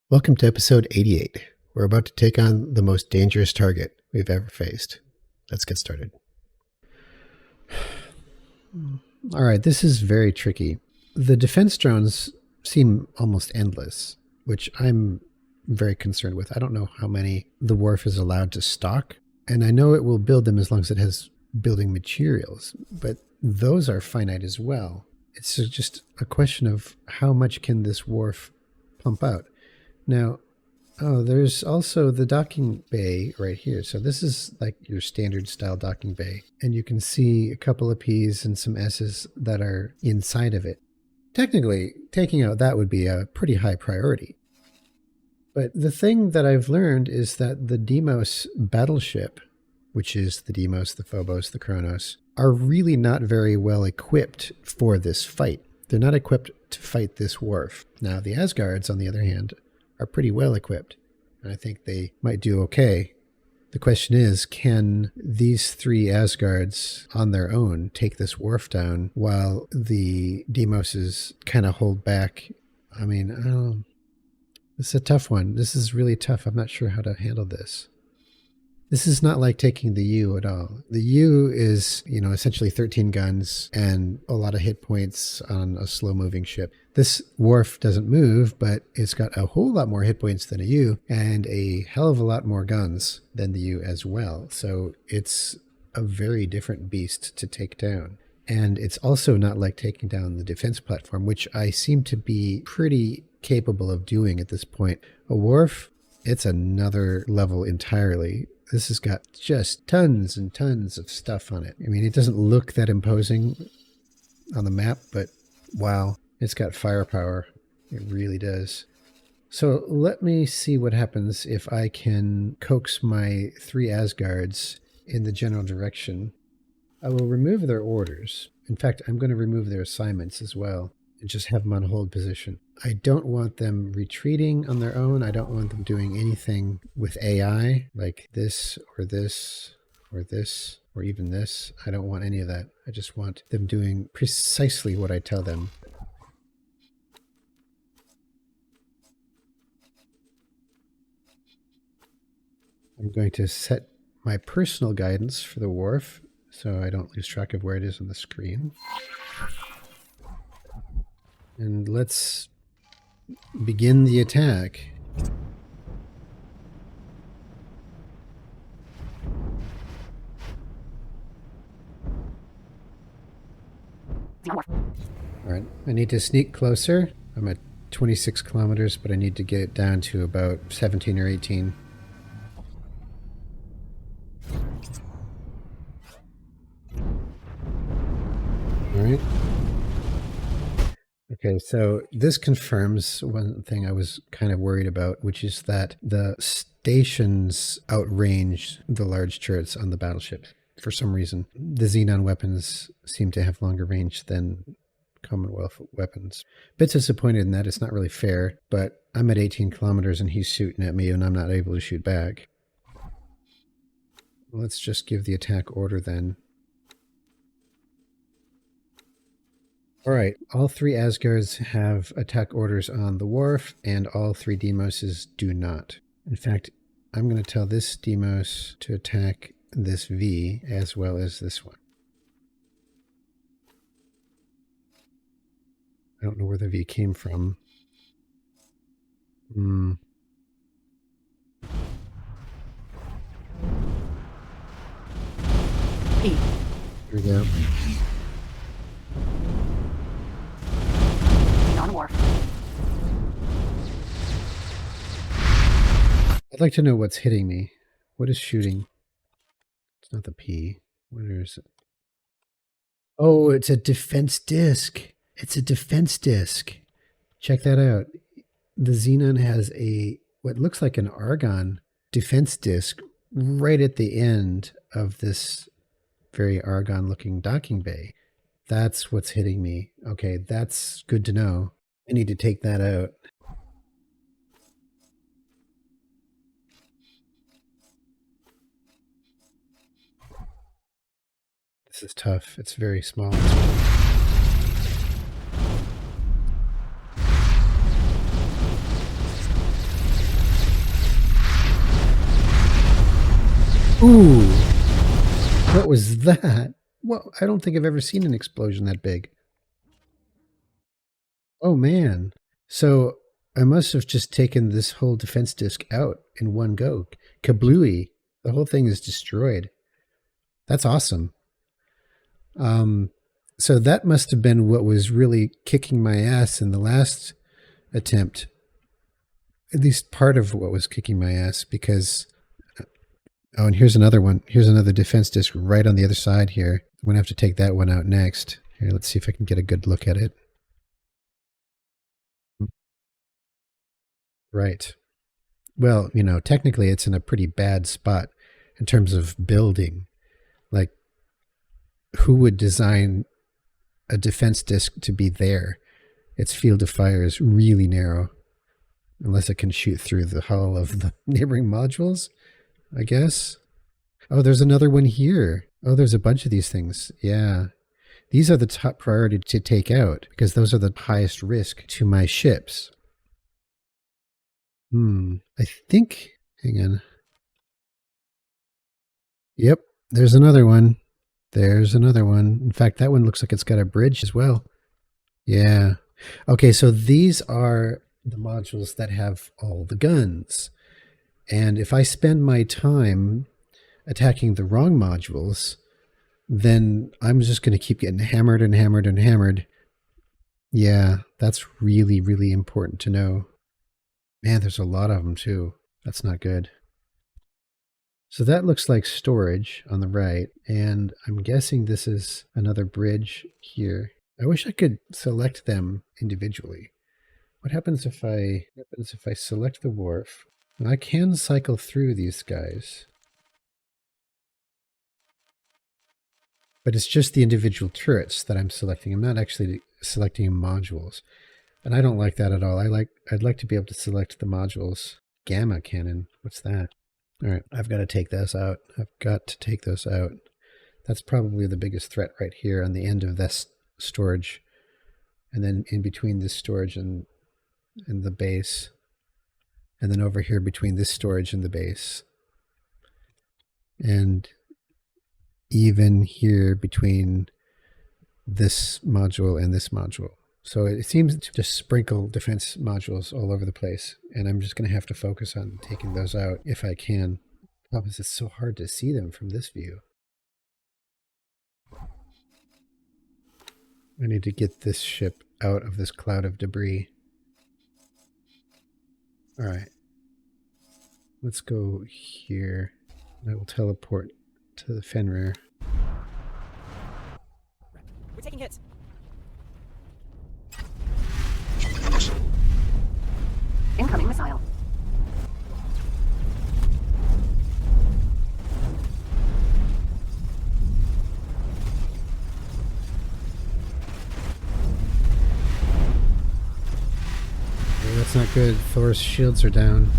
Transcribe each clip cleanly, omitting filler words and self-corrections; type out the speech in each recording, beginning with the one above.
Welcome to episode 88. We're about to take on the most dangerous target we've ever faced. Let's get started. All right, this is very tricky. The defense drones seem almost endless, which I'm very concerned with. I don't know how many the wharf is allowed to stock, and I know it will build them as long as it has building materials, but those are finite as well. It's just a question of how much can this wharf pump out. Now, there's also the docking bay right here. So this is like your standard style docking bay. And you can see a couple of P's and some S's that are inside of it. Technically, taking out that would be a pretty high priority. But the thing that I've learned is that the Deimos battleship, which is the Deimos, the Phobos, the Kronos, are really not very well equipped for this fight. They're not equipped to fight this wharf. Now, the Asgards, on the other hand, are pretty well equipped, and I think they might do okay. The question is, can these three Asgards on their own take this wharf down while the Deimoses kind of hold back? I mean, I don't know. This is a tough one. This is really tough. I'm not sure how to handle this. This is not like taking the U at all. The U is, essentially 13 guns and a lot of hit points on a slow-moving ship. This wharf doesn't move, but it's got a whole lot more hit points than a U and a hell of a lot more guns than the U as well. So it's a very different beast to take down. And it's also not like taking down the defense platform, which I seem to be pretty capable of doing at this point. A wharf, it's another level entirely. This has got just tons and tons of stuff on it. I mean, it doesn't look that imposing on the map, but wow, it's got firepower. It really does. So let me see what happens if I can coax my three Asgards in the general direction. I will remove their orders. In fact, I'm going to remove their assignments as well and just have them on hold position. I don't want them retreating on their own. I don't want them doing anything with AI like this or this or this or even this. I don't want any of that. I just want them doing precisely what I tell them. I'm going to set my personal guidance for the wharf so I don't lose track of where it is on the screen. And let's begin the attack. All right, I need to sneak closer. I'm at 26 kilometers, but I need to get it down to about 17 or 18. All right. Okay, so this confirms one thing I was kind of worried about, which is that the stations outrange the large turrets on the battleship. For some reason, the Xenon weapons seem to have longer range than Commonwealth weapons. Bit disappointed in that. It's not really fair, but I'm at 18 kilometers and he's shooting at me and I'm not able to shoot back. Let's just give the attack order then. All right, all three Asgards have attack orders on the wharf, and all three Deimoses do not. In fact, I'm going to tell this Deimos to attack this V as well as this one. I don't know where the V came from. Here we go. I'd like to know what's hitting me. What is shooting? It's not the P. Where is it? Oh, it's a defense disc. It's a defense disc. Check that out. The Xenon has what looks like an argon defense disc right at the end of this very argon-looking docking bay. That's what's hitting me. Okay, that's good to know. I need to take that out. This is tough. It's very small. Ooh, what was that? Well, I don't think I've ever seen an explosion that big. Oh man. So I must have just taken this whole defense disc out in one go. Kablooey. The whole thing is destroyed. That's awesome. Um, so that must have been what was really kicking my ass in the last attempt. At least part of what was kicking my ass because oh, and here's another one. Here's another defense disc right on the other side here. I'm gonna have to take that one out next. Here, let's see if I can get a good look at it. Right. Well, you know, technically it's in a pretty bad spot in terms of building. Like, who would design a defense disc to be there? Its field of fire is really narrow, unless it can shoot through the hull of the neighboring modules, I guess. Oh, there's another one here. Oh, there's a bunch of these things. Yeah. These are the top priority to take out because those are the highest risk to my ships. I think, hang on. Yep, there's another one. There's another one. In fact, that one looks like it's got a bridge as well. Yeah. Okay, so these are the modules that have all the guns. And if I spend my time attacking the wrong modules, then I'm just going to keep getting hammered and hammered and hammered. Yeah, that's really, really important to know. Man, there's a lot of them too. That's not good. So that looks like storage on the right, and I'm guessing this is another bridge here. I wish I could select them individually. What happens if I select the wharf? And I can cycle through these guys. But it's just the individual turrets that I'm selecting. I'm not actually selecting modules. And I don't like that at all. I'd like to be able to select the modules. Gamma cannon. What's that? All right, I've got to take this out. I've got to take those out. That's probably the biggest threat right here on the end of this storage. And then in between this storage and the base. And then over here between this storage and the base. And even here between this module and this module. So it seems to just sprinkle defense modules all over the place, and I'm just going to have to focus on taking those out if I can. The problem is it's so hard to see them from this view. I need to get this ship out of this cloud of debris. All right. Let's go here. I will teleport to the Fenrir. We're taking hits. Incoming missile. Okay, that's not good. Thor's shields are down.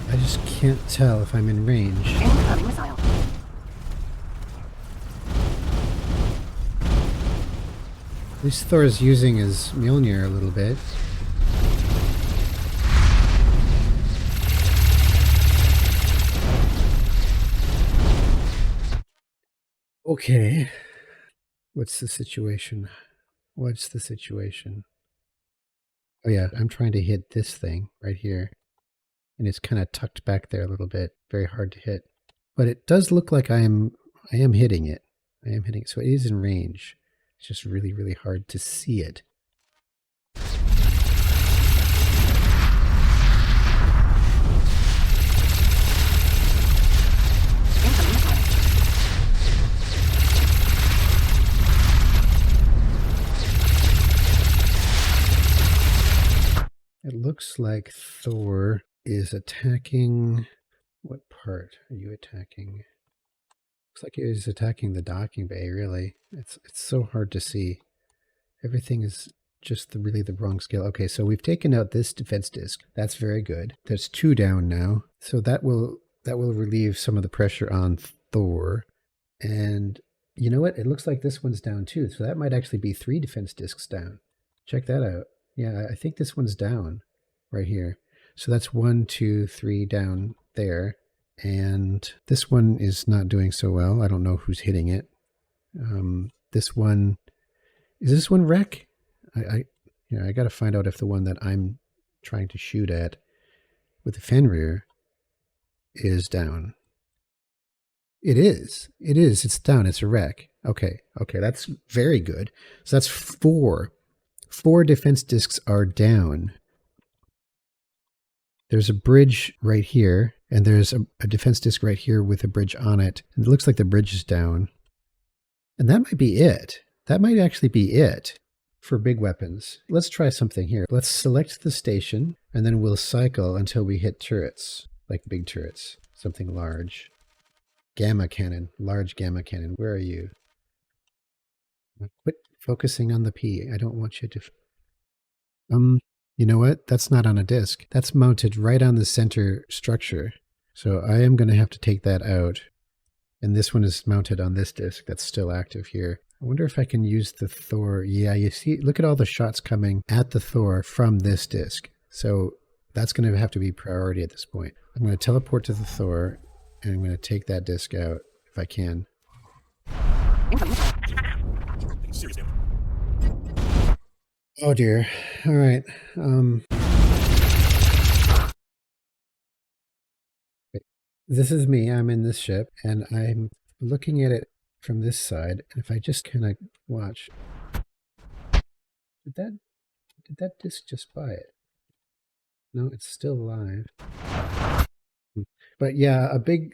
I just can't tell if I'm in range. Incoming missile. At least Thor's using his Mjolnir a little bit. Okay. What's the situation? What's the situation? Oh yeah, I'm trying to hit this thing right here. And it's kind of tucked back there a little bit. Very hard to hit. But it does look like I am hitting it. I am hitting it. So it is in range. It's just really, really hard to see it. It looks like Thor is attacking... What part are you attacking? Looks like he's attacking the docking bay, really. It's so hard to see. Everything is just really the wrong scale. Okay, so we've taken out this defense disc. That's very good. There's 2 down now. So that will relieve some of the pressure on Thor. And you know what? It looks like this one's down too. So that might actually be 3 defense discs down. Check that out. Yeah, I think this one's down. right here. So that's 1, 2, 3 down there. And this one is not doing so well. I don't know who's hitting it. This one, is this one wreck? I got to find out if the one that I'm trying to shoot at with the Fenrir is down. It is. It is. It's down. It's a wreck. Okay. Okay. That's very good. So that's 4. 4 defense discs are down. There's a bridge right here, and there's a defense disc right here with a bridge on it. And it looks like the bridge is down. And that might be it. That might actually be it for big weapons. Let's try something here. Let's select the station, and then we'll cycle until we hit turrets, like big turrets, something large. Gamma cannon, large gamma cannon. Where are you? Quit focusing on the P. I don't want you to... you know what? That's not on a disc. That's mounted right on the center structure. So I am going to have to take that out. And this one is mounted on this disc that's still active here. I wonder if I can use the Thor. Yeah, you see, look at all the shots coming at the Thor from this disc. So that's going to have to be priority at this point. I'm going to teleport to the Thor, and I'm going to take that disc out if I can. Incoming missile. Oh dear. All right. This is me. I'm in this ship, and I'm looking at it from this side. And if I just kind of watch, did that disc just buy it? No, it's still alive. But yeah, a big,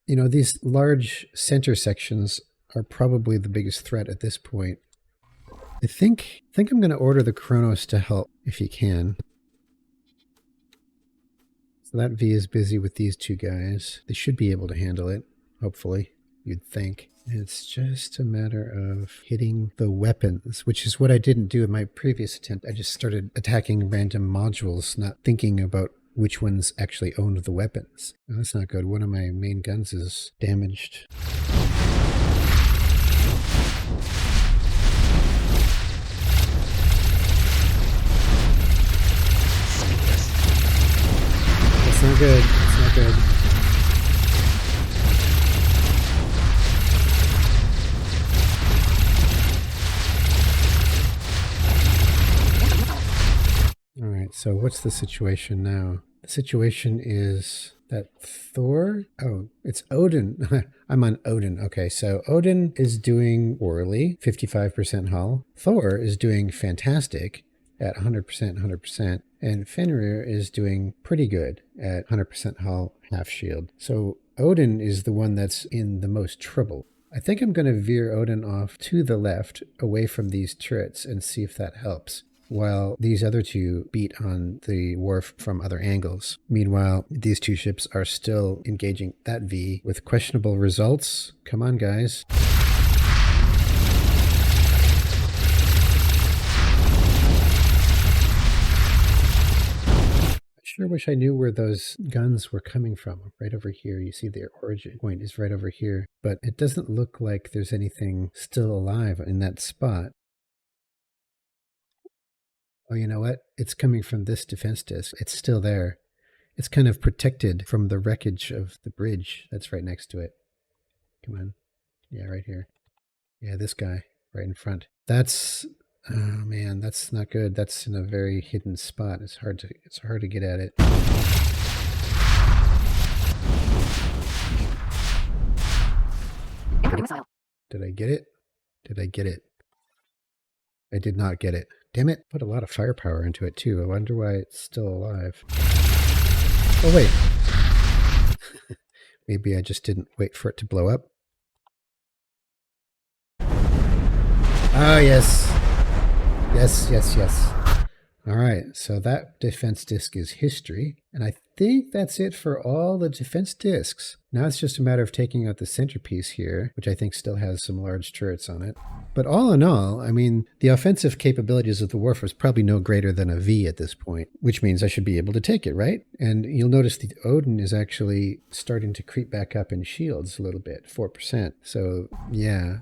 these large center sections are probably the biggest threat at this point. I think I'm going to order the Kronos to help if he can. So that V is busy with these 2 guys. They should be able to handle it, hopefully, you'd think. It's just a matter of hitting the weapons, which is what I didn't do in my previous attempt. I just started attacking random modules, not thinking about which ones actually owned the weapons. Oh, that's not good. One of my main guns is damaged. It's not good. It's not good. All right, so what's the situation now? The situation is that Thor... Oh, it's Odin. I'm on Odin. Okay, so Odin is doing poorly, 55% hull. Thor is doing fantastic at 100%, 100%. And Fenrir is doing pretty good at 100% hull, half shield. So Odin is the one that's in the most trouble. I think I'm going to veer Odin off to the left, away from these turrets, and see if that helps, while these other 2 beat on the wharf from other angles. Meanwhile, these 2 ships are still engaging that V with questionable results. Come on, guys. I sure wish I knew where those guns were coming from. Right over here, you see their origin point is right over here, but it doesn't look like there's anything still alive in that spot. Oh, you know what? It's coming from this defense disc. It's still there. It's kind of protected from the wreckage of the bridge that's right next to it. Come on. Yeah, right here. Yeah, this guy right in front. That's... Oh man, that's not good. That's in a very hidden spot. It's hard to get at it. Incoming missile. Did I get it? Did I get it? I did not get it. Damn it. Put a lot of firepower into it too. I wonder why it's still alive. Oh wait. Maybe I just didn't wait for it to blow up. Ah, yes. Yes, yes, yes. All right, so that defense disc is history, and I think that's it for all the defense discs. Now it's just a matter of taking out the centerpiece here, which I think still has some large turrets on it. But all in all, I mean, the offensive capabilities of the Warfare is probably no greater than a V at this point, which means I should be able to take it, right? And you'll notice the Odin is actually starting to creep back up in shields a little bit, 4%. So yeah,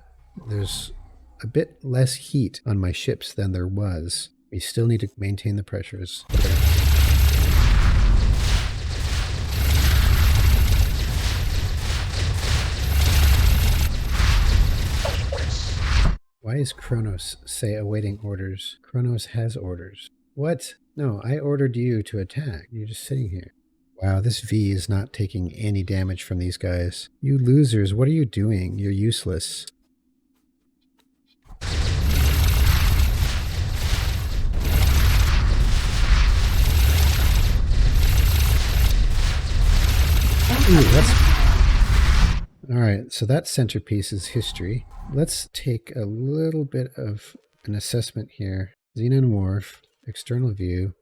there's a bit less heat on my ships than there was. We still need to maintain the pressures. Why is Kronos say awaiting orders? Kronos has orders. What? No, I ordered you to attack. You're just sitting here. Wow, this V is not taking any damage from these guys. You losers, what are you doing? You're useless. Ooh, Alright, so that centerpiece is history. Let's take a little bit of an assessment here. Xenon Wharf, external view.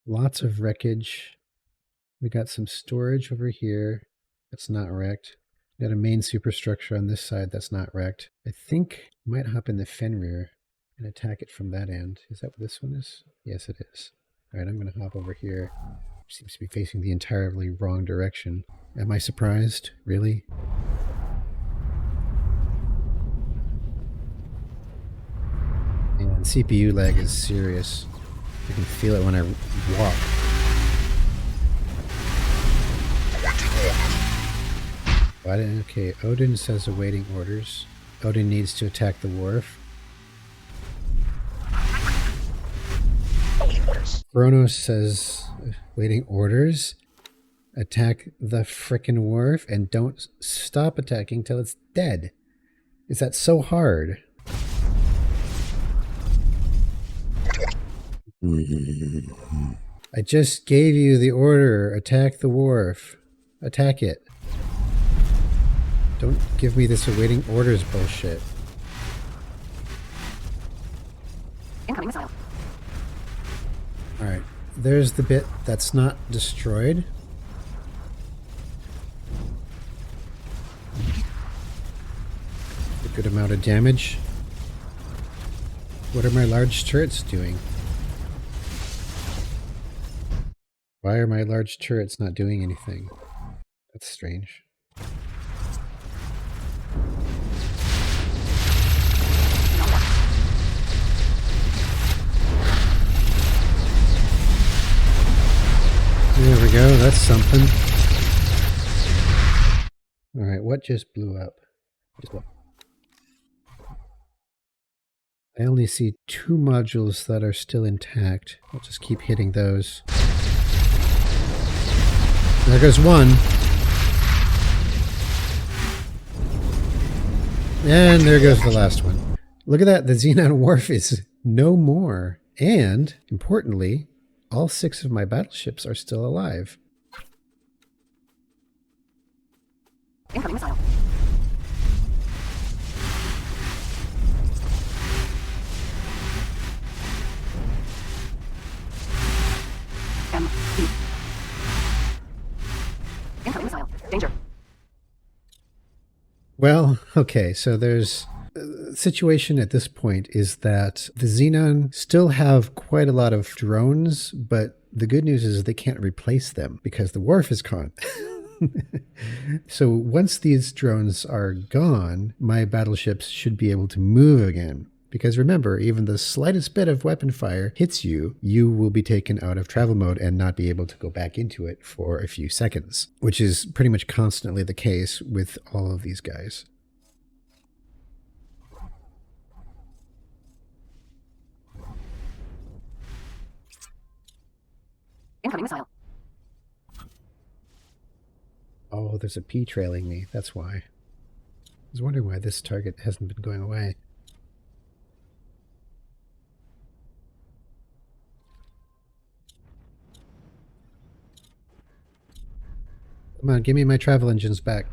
Lots of wreckage. We got some storage over here that's not wrecked. We got a main superstructure on this side that's not wrecked. I think I might hop in the Fenrir and attack it from that end. Is that what this one is? Yes, it is. Alright, I'm going to hop over here. Seems to be facing the entirely wrong direction. Am I surprised? Really? And CPU lag is serious. I can feel it when I walk. Okay, Odin says awaiting orders. Odin needs to attack the wharf. Kronos says waiting orders. Attack the frickin' wharf and don't stop attacking till it's dead. Is that so hard? I just gave you the order. Attack the wharf. Attack it. Don't give me this awaiting orders bullshit. Incoming missile. Alright, there's the bit that's not destroyed. A good amount of damage. What are my large turrets doing? Why are my large turrets not doing anything? That's strange. There we go, that's something. Alright, what just blew up? I only see 2 modules that are still intact. I'll just keep hitting those. There goes one. And there goes the last one. Look at that, the Xenon Wharf is no more. And, importantly, all 6 of my battleships are still alive. Incoming missile. MB. Incoming missile. Danger. Well, okay, so there's... The situation at this point is that the Xenon still have quite a lot of drones, but the good news is they can't replace them because the wharf is gone. So once these drones are gone, my battleships should be able to move again. Because remember, even the slightest bit of weapon fire hits you, you will be taken out of travel mode and not be able to go back into it for a few seconds, which is pretty much constantly the case with all of these guys. Incoming missile. Oh, there's a P trailing me. That's why. I was wondering why this target hasn't been going away. Come on, give me my travel engines back.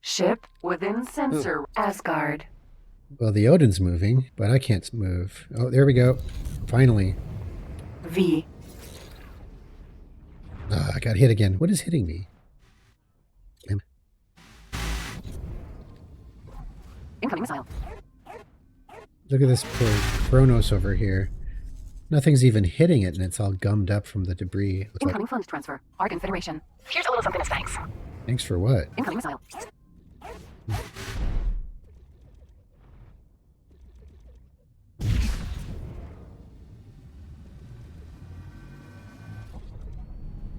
Ship within sensor. Asgard. Well, the Odin's moving, but I can't move. Oh, there we go. Finally. V. Ah, I got hit again. What is hitting me? Damn. Incoming missile. Look at this poor Kronos over here. Nothing's even hitting it, and it's all gummed up from the debris. Incoming funds transfer. Argon Federation. Here's a little something as thanks. Thanks for what? Incoming missile.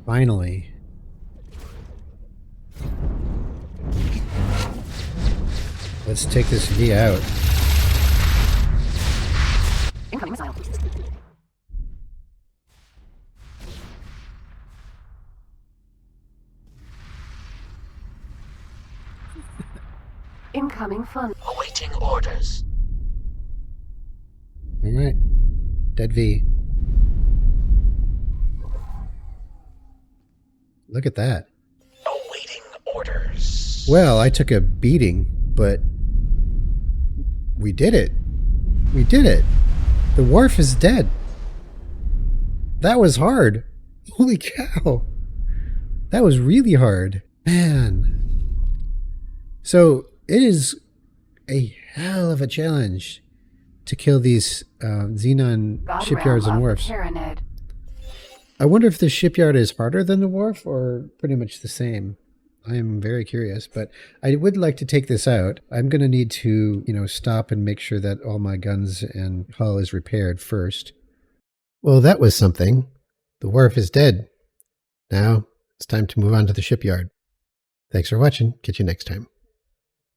Finally. Let's take this V out. Incoming missile. Incoming fun. Awaiting orders. All right. Dead V. Look at that. Awaiting orders. Well, I took a beating, but we did it. We did it. The wharf is dead. That was hard. Holy cow. That was really hard. Man. So it is a hell of a challenge to kill these Xenon God shipyards realm and of wharfs. Tyranid. I wonder if the shipyard is harder than the wharf or pretty much the same. I am very curious, but I would like to take this out. I'm going to need to, stop and make sure that all my guns and hull is repaired first. Well, that was something. The wharf is dead. Now it's time to move on to the shipyard. Thanks for watching. Catch you next time.